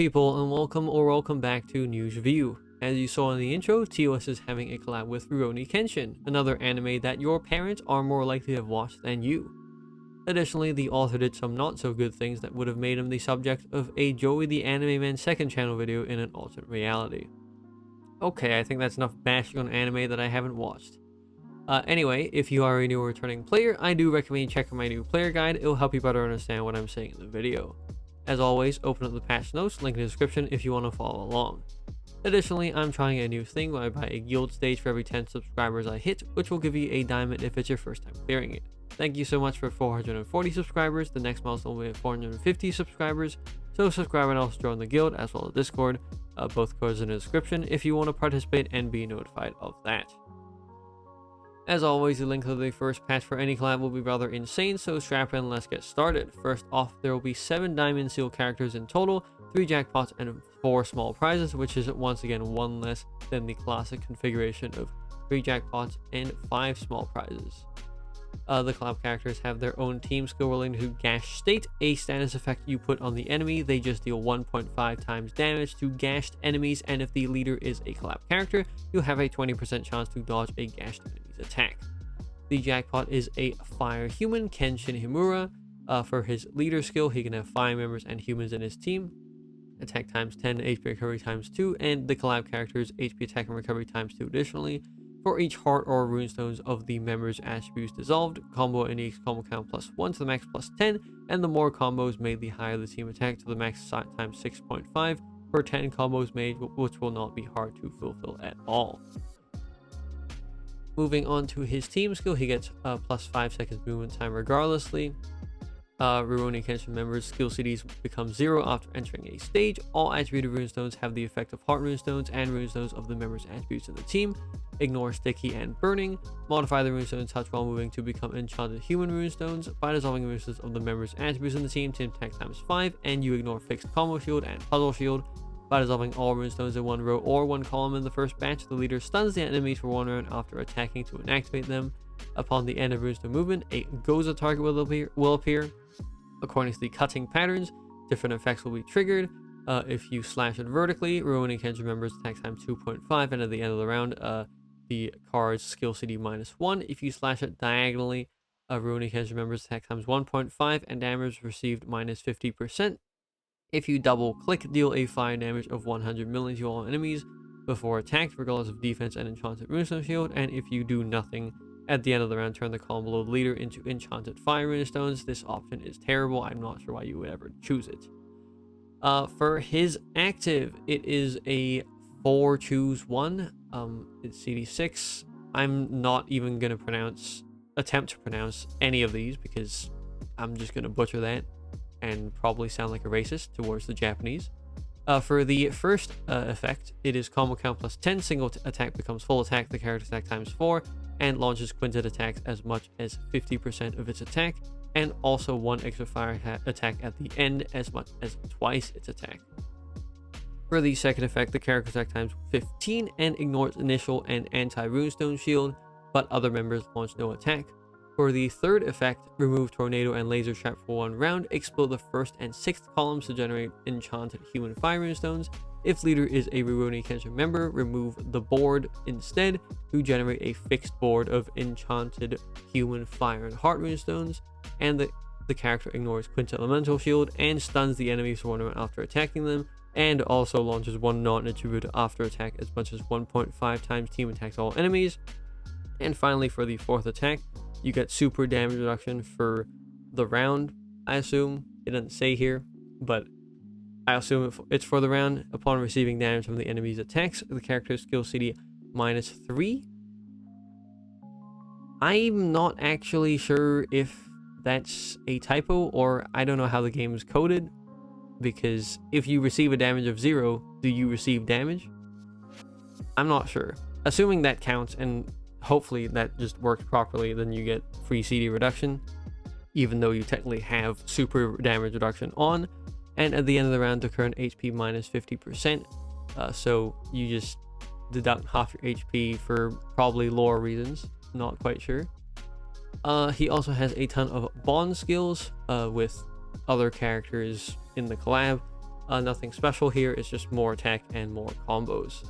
people, and welcome back to News Review. As you saw in the intro, TOS is having a collab with Rurouni Kenshin, another anime that your parents are more likely to have watched than you. Additionally, the author did some not so good things that would have made him the subject of a Joey the Anime Man second channel video in an alternate reality. Okay, I think that's enough bashing on anime that I haven't watched. Anyway, if you are a new or returning player, I do recommend checking my new player guide. It will help you better understand what I'm saying in the video. As always, open up the patch notes, link in the description if you want to follow along. Additionally, I'm trying a new thing where I buy a guild stage for every 10 subscribers I hit, which will give you a diamond if it's your first time clearing it. Thank you so much for 440 subscribers. The next milestone will be at 450 subscribers, so subscribe and also join the guild as well as Discord. Both codes in the description if you want to participate and be notified of that. As always, the link to the first patch for any collab will be rather insane, so strap in and let's get started. First off, there will be 7 diamond seal characters in total, 3 jackpots and 4 small prizes, which is once again 1 less than the classic configuration of 3 jackpots and 5 small prizes. The collab characters have their own team skill relating to Gash State, a status effect you put on the enemy. They just deal 1.5 times damage to gashed enemies, and if the leader is a collab character, you have a 20% chance to dodge a gashed enemy's attack. The jackpot is a fire human, Kenshin Himura. For his leader skill, he can have fire members and humans in his team. Attack times 10, HP recovery times 2, and the collab character's HP attack and recovery times 2 additionally. For each heart or runestones of the members' attributes dissolved, combo and combo count +1 to the max +10, and the more combos made, the higher the team attack to the max times 6.5 per 10 combos made, which will not be hard to fulfill at all. Moving on to his team skill, he gets +5 seconds movement time regardlessly. Rurouni Kenshin members' skill CDs become 0 after entering a stage. All attributed runestones have the effect of heart runestones and runestones of the members' attributes in the team. Ignore sticky and burning. Modify the runestone touch while moving to become enchanted human runestones by dissolving runestones of the members' attributes in the team to attack times 5, and you ignore fixed combo shield and puzzle shield. By dissolving all runestones in 1 row or 1 column in the first batch, the leader stuns the enemies for 1 round after attacking to inactivate them. Upon the end of runestone movement, a Goza target will appear. According to the cutting patterns, different effects will be triggered. If you slash it vertically, Rurouni Kenshin members attack time 2.5, and at the end of the round, the card's skill CD -1. If you slash it diagonally, Rurouni Kenshin members attack times 1.5 and damage received -50%. If you double click, deal a fire damage of 100 million to all enemies before attacked, regardless of defense and enchanted runestone shield. And if you do nothing at the end of the round, turn the column below the leader into enchanted fire runestones. This option is terrible. I'm not sure why you would ever choose it. For his active, it is a 4-choose-1. It's CD6. I'm not even gonna attempt to pronounce any of these because I'm just gonna butcher that and probably sound like a racist towards the Japanese. For the first effect, it is combo count +10. Single attack becomes full attack. The character attack times 4 and launches quintet attacks as much as 50% of its attack, and also 1 extra fire attack at the end as much as twice its attack. For the second effect, the character attack times 15 and ignores initial and anti-runestone shield, but other members launch no attack. For the third effect, remove tornado and laser trap for 1 round, explode the first and 6th columns to generate enchanted human fire runestones. If leader is a Rurouni Kenshin member, remove the board instead to generate a fixed board of enchanted human fire and heart runestones, and the character ignores quintet elemental shield and stuns the enemies for 1 round after attacking them, and also launches 1 non-attributed after attack as much as 1.5 times team attacks all enemies. And finally, for the fourth attack, you get super damage reduction for the round. I assume it doesn't say here, but I assume it's for the round. Upon receiving damage from the enemy's attacks, the character's skill CD -3. I'm not actually sure if that's a typo, or I don't know how the game is coded, because if you receive a damage of 0, do you receive damage? I'm not sure. Assuming that counts, and hopefully that just works properly, then you get free CD reduction, even though you technically have super damage reduction on. And at the end of the round, the current HP -50%. So you just deduct half your HP for probably lore reasons. Not quite sure. He also has a ton of bond skills with other characters in the collab. Nothing special here, it's just more attack and more combos.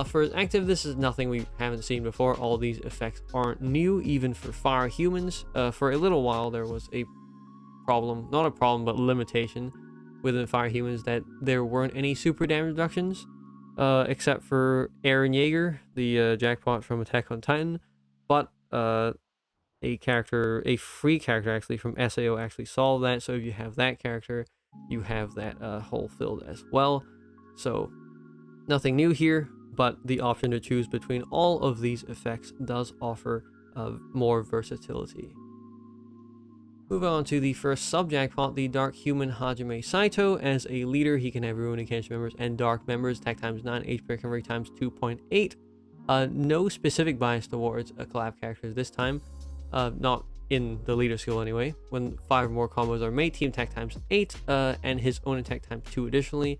For his active, this is nothing we haven't seen before. All these effects aren't new, even for fire humans. For a little while, there was a problem, not a problem, but limitation within fire humans, that there weren't any super damage reductions, except for Eren Yeager, the jackpot from Attack on Titan. But a free character actually from SAO actually solved that. So if you have that character, you have that hole filled as well. So nothing new here, but the option to choose between all of these effects does offer more versatility. Moving on to the first sub-jackpot, the Dark Human Hajime Saito. As a leader, he can have Rurouni Kenshin members and Dark members, attack times 9, HP recovery times 2.8. No specific bias towards collab characters this time, not in the leader skill anyway. When 5 or more combos are made, team attack times 8, and his own attack times 2 additionally,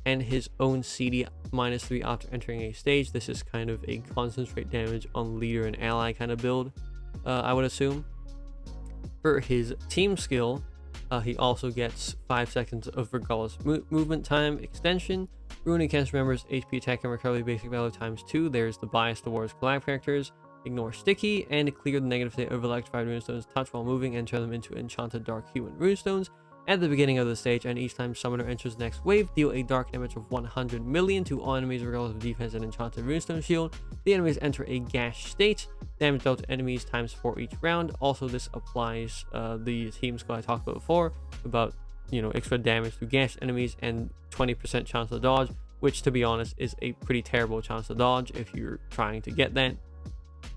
and his own CD -3 after entering a stage. This is kind of a concentrate damage on leader and ally kind of build, I would assume. For his team skill, he also gets 5 seconds of regardless movement time extension. Rurouni Kenshin members, HP attack and recovery basic value times 2. There's the bias towards collab characters. Ignore sticky and clear the negative state of electrified runestones, touch while moving, and turn them into enchanted dark human runestones at the beginning of the stage, and each time summoner enters the next wave, deal a dark damage of 100 million to all enemies regardless of defense and enchanted runestone shield. The enemies enter a gash state, damage dealt to enemies times 4 each round. Also, this applies the team skill I talked about before, about extra damage to gash enemies and 20% chance to dodge, which to be honest is a pretty terrible chance to dodge if you're trying to get that.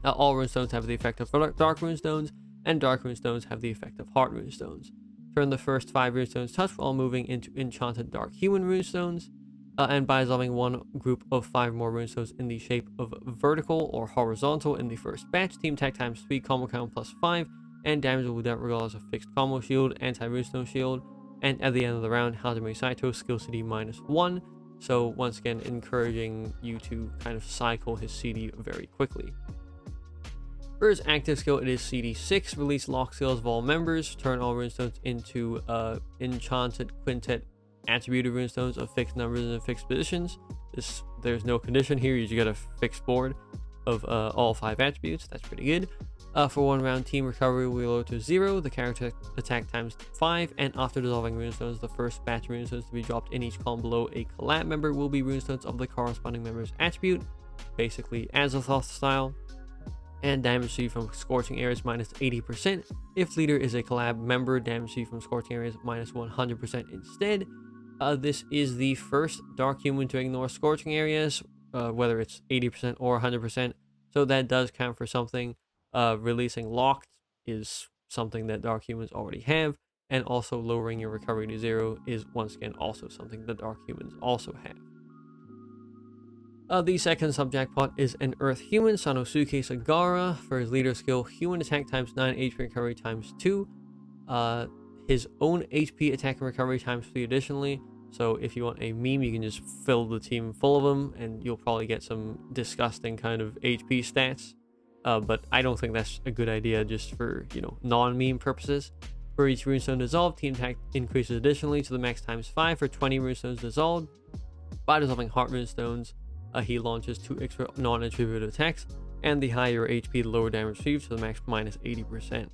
All runestones have the effect of dark runestones, and dark runestones have the effect of heart runestones. Turn the first 5 runestones touch while moving into enchanted dark human runestones, and by dissolving one group of 5 more runestones in the shape of vertical or horizontal in the first batch, team attack times 3, combo count +5, and damage will be dealt regardless of fixed combo shield, anti-runestone shield, and at the end of the round, Hajime Saito skill CD -1. So once again, encouraging you to kind of cycle his CD very quickly. For his active skill, it is CD6, release lock skills of all members, turn all runestones into enchanted quintet attributed runestones of fixed numbers and fixed positions. There's no condition here, you just get a fixed board of all 5 attributes. That's pretty good. For 1 round, team recovery will be low to 0, the character attack times 5, and after dissolving runestones, the first batch of runestones to be dropped in each column below a collab member will be runestones of the corresponding member's attribute, basically Azathoth style. And damage received from scorching areas -80%. If leader is a collab member, damage received from scorching areas -100% instead. This is the first dark human to ignore scorching areas, whether it's 80% or 100%. So that does count for something. Releasing locked is something that dark humans already have, and also lowering your recovery to 0 is once again also something that dark humans also have. The second sub-jackpot is an Earth Human, Sanosuke Sagara. For his leader skill, human attack times 9, HP recovery times 2. His own HP attack and recovery times 3 additionally. So if you want a meme, you can just fill the team full of them, and you'll probably get some disgusting kind of HP stats. But I don't think that's a good idea just for, non-meme purposes. For each runestone dissolved, team attack increases additionally to the max times 5 for 20 runestones dissolved. By dissolving heart runestones, he launches 2 extra non-attributed attacks, and the higher your HP, the lower damage received, to the max -80%.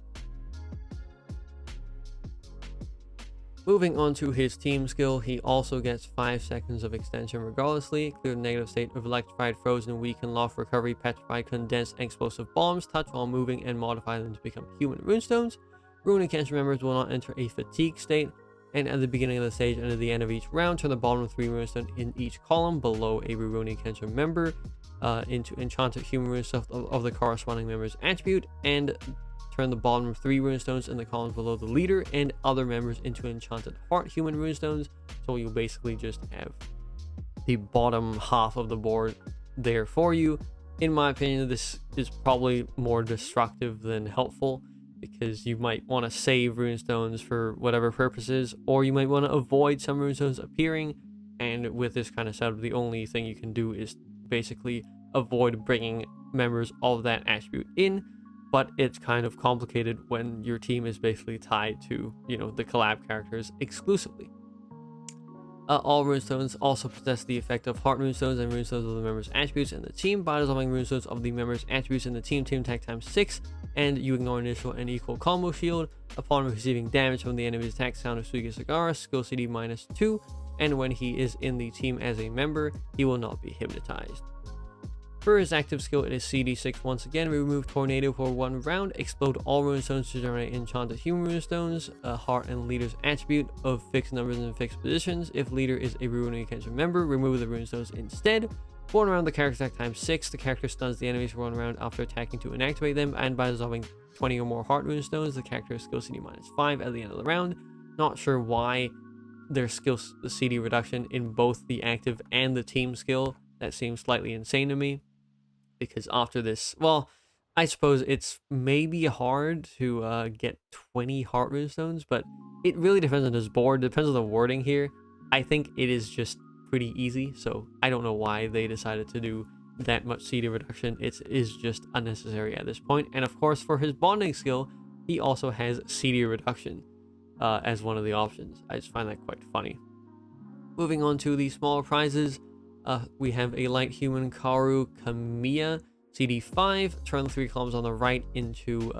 Moving on to his team skill, he also gets 5 seconds of extension regardlessly, clear the negative state of electrified, frozen, weakened, loft, recovery, petrified, condensed, and explosive bombs, touch while moving, and modify them to become human runestones. Rurouni Kenshin members will not enter a fatigue state, and at the beginning of the stage and at the end of each round, turn the bottom of 3 runestone in each column below a Rurouni Kenshin member into enchanted human runestone of the corresponding member's attribute, and turn the bottom of 3 runestones in the columns below the leader and other members into enchanted heart human runestones. So you'll basically just have the bottom half of the board there for you. In my opinion, this is probably more destructive than helpful, because you might want to save runestones for whatever purposes, or you might want to avoid some runestones appearing, and with this kind of setup, the only thing you can do is basically avoid bringing members of that attribute in. But it's kind of complicated when your team is basically tied to, the collab characters exclusively. All runestones also possess the effect of heart runestones and runestones of the members' attributes in the team. By dissolving runestones of the members' attributes in the team attack times 6, and you ignore initial and equal combo shield. Upon receiving damage from the enemy's attack, Sanosuke Sagara, skill CD -2, and when he is in the team as a member, he will not be hypnotized. For his active skill, it is CD6 once again. Remove Tornado for 1 round. Explode all runestones to generate enchanted human runestones. Heart and leader's attribute of fixed numbers and fixed positions. If leader is a Rurouni Kenshin member, remove the runestones instead. For 1 round, the character attack times 6. The character stuns the enemies for 1 round after attacking to inactivate them, and by dissolving 20 or more heart runestones, the character's skill CD -5 at the end of the round. Not sure why there's skill CD reduction in both the active and the team skill. That seems slightly insane to me. Because after this, well, I suppose it's maybe hard to get 20 heart runestones, but it really depends on this board. Depends on the wording here. I think it is just pretty easy, so I don't know why they decided to do that much CD reduction. It is just unnecessary at this point. And of course, for his bonding skill, he also has CD reduction as one of the options. I just find that quite funny. Moving on to the smaller prizes. We have a light human Karū Kamiya, CD5, turn 3 columns on the right into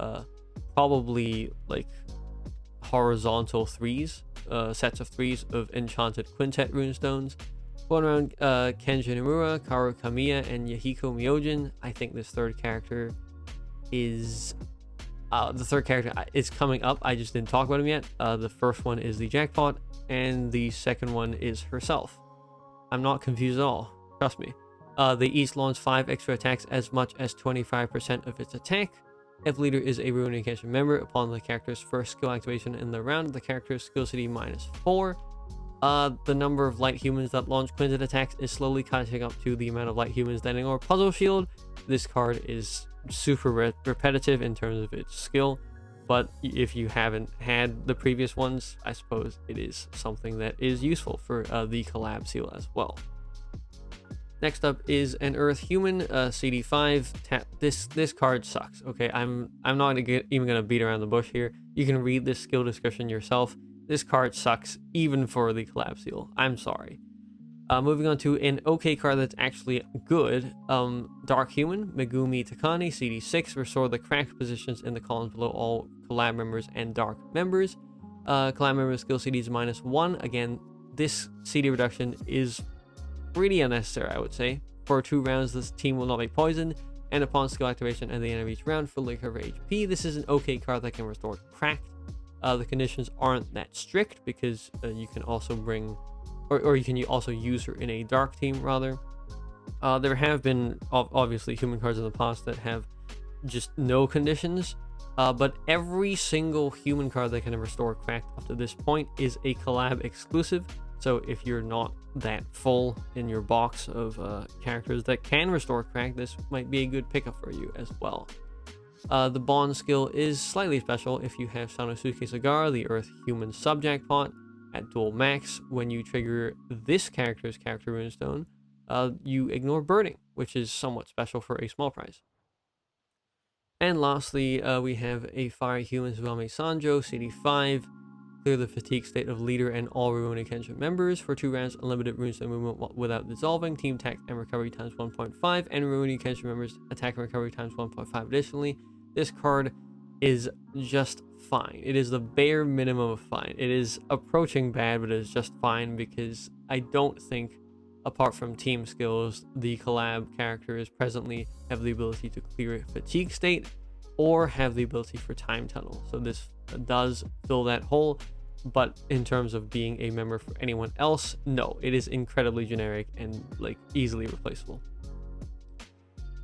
probably like horizontal sets of 3s of enchanted quintet runestones. 1 round Kenshin Imura, Karū Kamiya, and Yahiko Myojin. I think this third character is coming up. I just didn't talk about him yet. The first one is the jackpot, and the second one is herself. I'm not confused at all, trust me. They each launch 5 extra attacks, as much as 25% of its attack. If leader is a Rurouni Kenshin member, upon the character's first skill activation in the round, the character's skill CD -4. The number of light humans that launch quintet attacks is slowly catching up to the amount of light humans that ignore puzzle shield. This card is super repetitive in terms of its skill, but if you haven't had the previous ones, I suppose it is something that is useful for the collab seal as well. Next up is an Earth Human, CD5. This card sucks. Okay, I'm not even gonna beat around the bush here. You can read this skill description yourself. This card sucks even for the collab seal. I'm sorry. Moving on to an okay card that's actually good. Dark Human, Megumi Takane, CD6. Restore the cracked positions in the columns below all collab members and dark members. Collab member skill CDs -1. Again, this CD reduction is pretty unnecessary, I would say. For 2 rounds, this team will not be poisoned, and upon skill activation at the end of each round, fully recover HP. This is an okay card that can restore cracked. The conditions aren't that strict, because you can also bring... Or you can also use her in a dark team, rather. There have been, obviously, human cards in the past that have just no conditions. But every single human card that can restore cracked up to this point is a collab exclusive. So if you're not that full in your box of characters that can restore cracked, this might be a good pickup for you as well. The bond skill is slightly special if you have Sanosuke Sagara, the Earth Human Subjackpot, at dual max. When you trigger this character's character runestone, you ignore burning, which is somewhat special for a small prize. And lastly, we have a Fire Human Zuame Sanjo, CD5. Clear the fatigue state of leader and all Rurouni Kenshin members. For 2 rounds, unlimited runestone movement without dissolving. Team attack and recovery times 1.5, and Rurouni Kenshin members attack and recovery times 1.5 additionally. This card is just fine. It is the bare minimum of fine. It is approaching bad, but it is just fine, because I don't think, apart from team skills, the collab characters presently have the ability to clear a fatigue state or have the ability for time tunnel. So this does fill that hole, but in terms of being a member for anyone else, no, it is incredibly generic and like easily replaceable.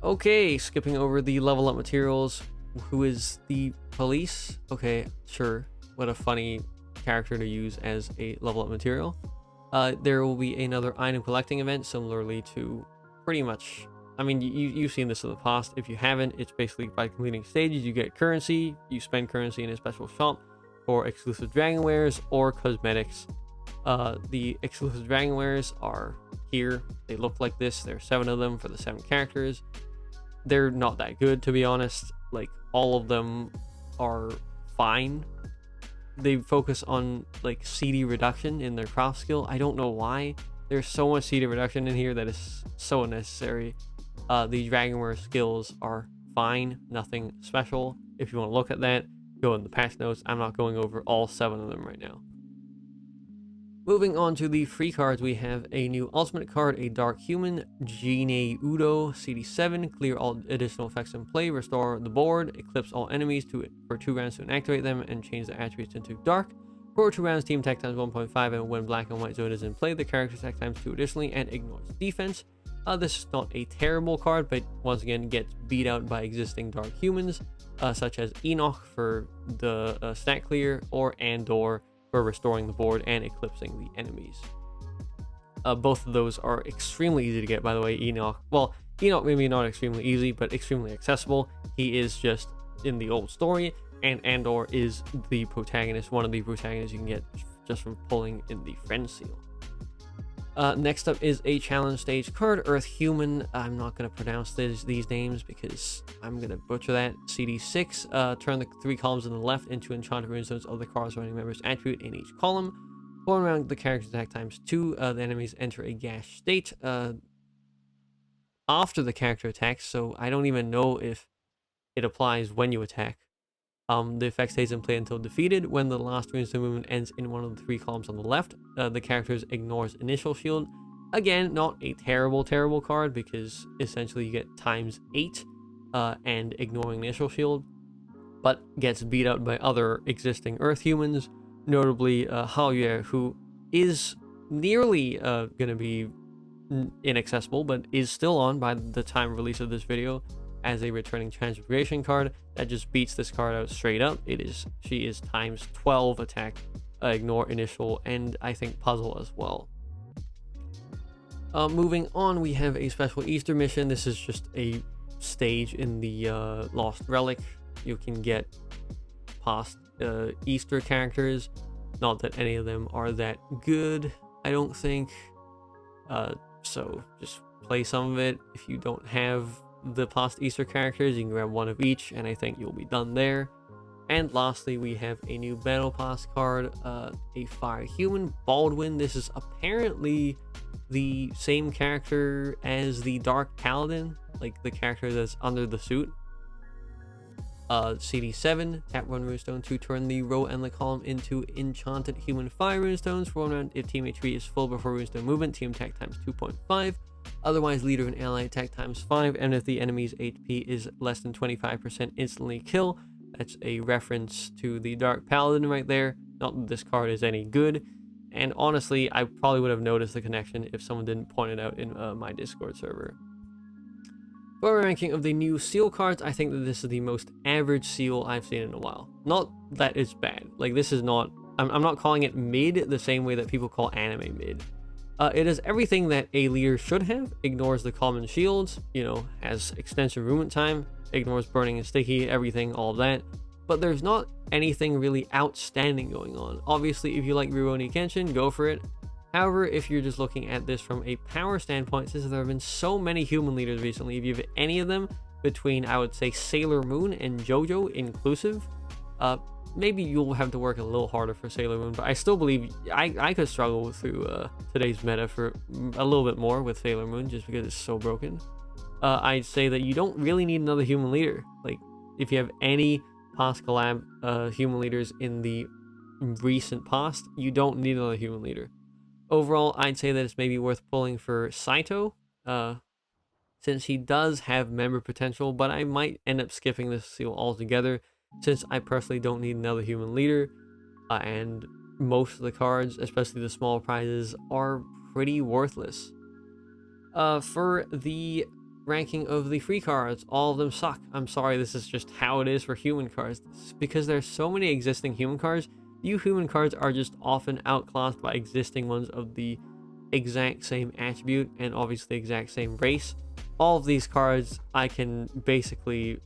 Okay, skipping over the level up materials. Who is the police? Okay, sure. What a funny character to use as a level up material. There will be another item collecting event, similarly to pretty much, I mean, you've seen this in the past. If you haven't, it's basically by completing stages, you get currency. You spend currency in a special shop for exclusive dragon wares or cosmetics. The exclusive dragon wares are here. They look like this. There are 7 of them for the 7 characters. They're not that good, to be honest. Like, all of them are fine. they focus on like CD reduction in their craft skill. I don't know why. There's so much CD reduction in here that is so unnecessary. The Dragonware skills are fine, nothing special. If you want to look at that, go in the patch notes. I'm not going over all 7 of them right now. Moving on to the free cards, we have a new ultimate card, a Dark Human, Jine Udo, CD7, clear all additional effects in play, restore the board, eclipse all enemies for 2 rounds to inactivate them, and change the attributes into dark. For 2 rounds, team attack times 1.5, and when black and white zone is in play, the character attack times 2 additionally, and ignores defense. This is not a terrible card, but once again gets beat out by existing Dark Humans, such as Enoch for the stat clear, or Andor for restoring the board and eclipsing the enemies. Both of those are extremely easy to get, by the way. Enoch maybe not extremely easy, but extremely accessible. He is just in the old story, and Andor is the protagonist, one of the protagonists you can get just from pulling in the friend seal. Next up is a challenge stage card, Earth Human. I'm not going to pronounce these names because I'm going to butcher that. CD6, turn the 3 columns on the left into enchanted runestones of the corresponding member's attribute in each column. For 1 round, the character's attack times 2. The enemies enter a gash state after the character attacks, so I don't even know if it applies when you attack. The effect stays in play until defeated. When the last runestone movement ends in one of the 3 columns on the left, the character ignores initial shield. Again, not a terrible card, because essentially you get times 8 and ignoring initial shield, but gets beat out by other existing Earth Humans, notably Haoyue, who is nearly going to be inaccessible, but is still on by the time of release of this video as a returning Transmigration card that just beats this card out straight up. She is times 12 attack, ignore initial, and I think puzzle as well. Moving on, we have a special Easter mission. This is just a stage in the Lost Relic. You can get past Easter characters. Not that any of them are that good, I don't think. So just play some of it. If you don't have the past Easter characters, you can grab 1 of each, and I think you'll be done there. And lastly, we have a new battle pass card, a Fire Human, Baldwin. This is apparently the same character as the Dark Paladin, like the character that's under the suit. CD7, tap 1 runestone to turn the row and the column into enchanted human fire runestones for 1 round. If team HP is full before runestone movement, team attack times 2.5. Otherwise, leader and ally attack times 5, and if the enemy's HP is less than 25%, instantly kill. That's a reference to the Dark Paladin right there. Not that this card is any good, and honestly, I probably would have noticed the connection if someone didn't point it out in my Discord server. For my ranking of the new seal cards, I think that this is the most average seal I've seen in a while. Not that it's bad. Like, this is not... I'm not calling it mid the same way that people call anime mid. It is everything that a leader should have, ignores the common shields, has extensive movement time, ignores burning and sticky, everything, all of that. But there's not anything really outstanding going on. Obviously, if you like Rurouni Kenshin, go for it. However, if you're just looking at this from a power standpoint, since there have been so many human leaders recently, if you have any of them between, I would say, Sailor Moon and JoJo inclusive, maybe you'll have to work a little harder for Sailor Moon, but I still believe I could struggle through today's meta for a little bit more with Sailor Moon, just because it's so broken. I'd say that you don't really need another human leader. Like, if you have any past collab human leaders in the recent past, you don't need another human leader. Overall, I'd say that it's maybe worth pulling for Saito, since he does have member potential, but I might end up skipping this seal altogether, since I personally don't need another human leader, and most of the cards, especially the small prizes, are pretty worthless. For the ranking of the free cards, all of them suck. I'm sorry, this is just how it is for human cards. Because there's so many existing human cards, new human cards are just often outclassed by existing ones of the exact same attribute and obviously the exact same race. All of these cards, I can basically,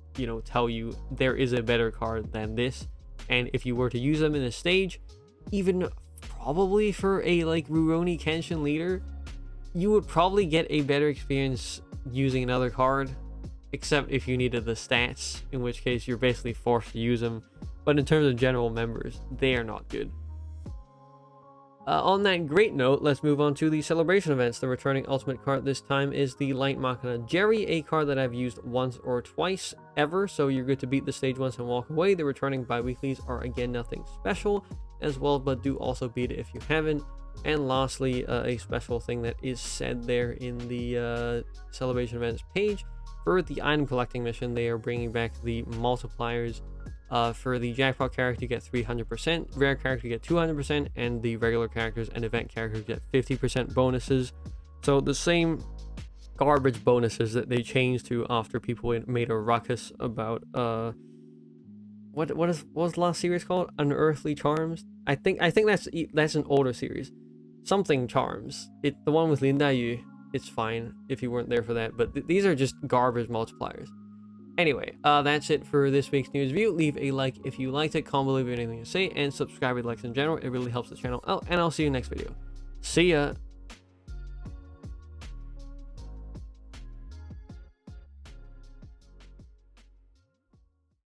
tell you there is a better card than this, and if you were to use them in a stage, even probably for a Rurouni Kenshin leader, you would probably get a better experience using another card, except if you needed the stats, in which case you're basically forced to use them. but in terms of general members, they are not good. On that great note, let's move on to the celebration events. The returning ultimate card this time is the Light Machina Jerry, a card that I've used once or twice ever, so you're good to beat the stage once and walk away. The returning bi-weeklies are again nothing special as well, but do also beat it if you haven't. And lastly, a special thing that is said there in the celebration events page, for the item collecting mission, they are bringing back the multipliers. For the jackpot character, you get 300%, rare character, you get 200%, and the regular characters and event characters get 50% bonuses. So the same garbage bonuses that they changed to after people made a ruckus about what was the last series called? Unearthly Charms. I think that's an older series. Something Charms. The one with Lin Yu. It's fine if you weren't there for that, but these are just garbage multipliers. Anyway, that's it for this week's news review. Leave a like if you liked it, comment below if you have anything to say, and subscribe with likes in general. It really helps the channel out, and I'll see you next video. See ya!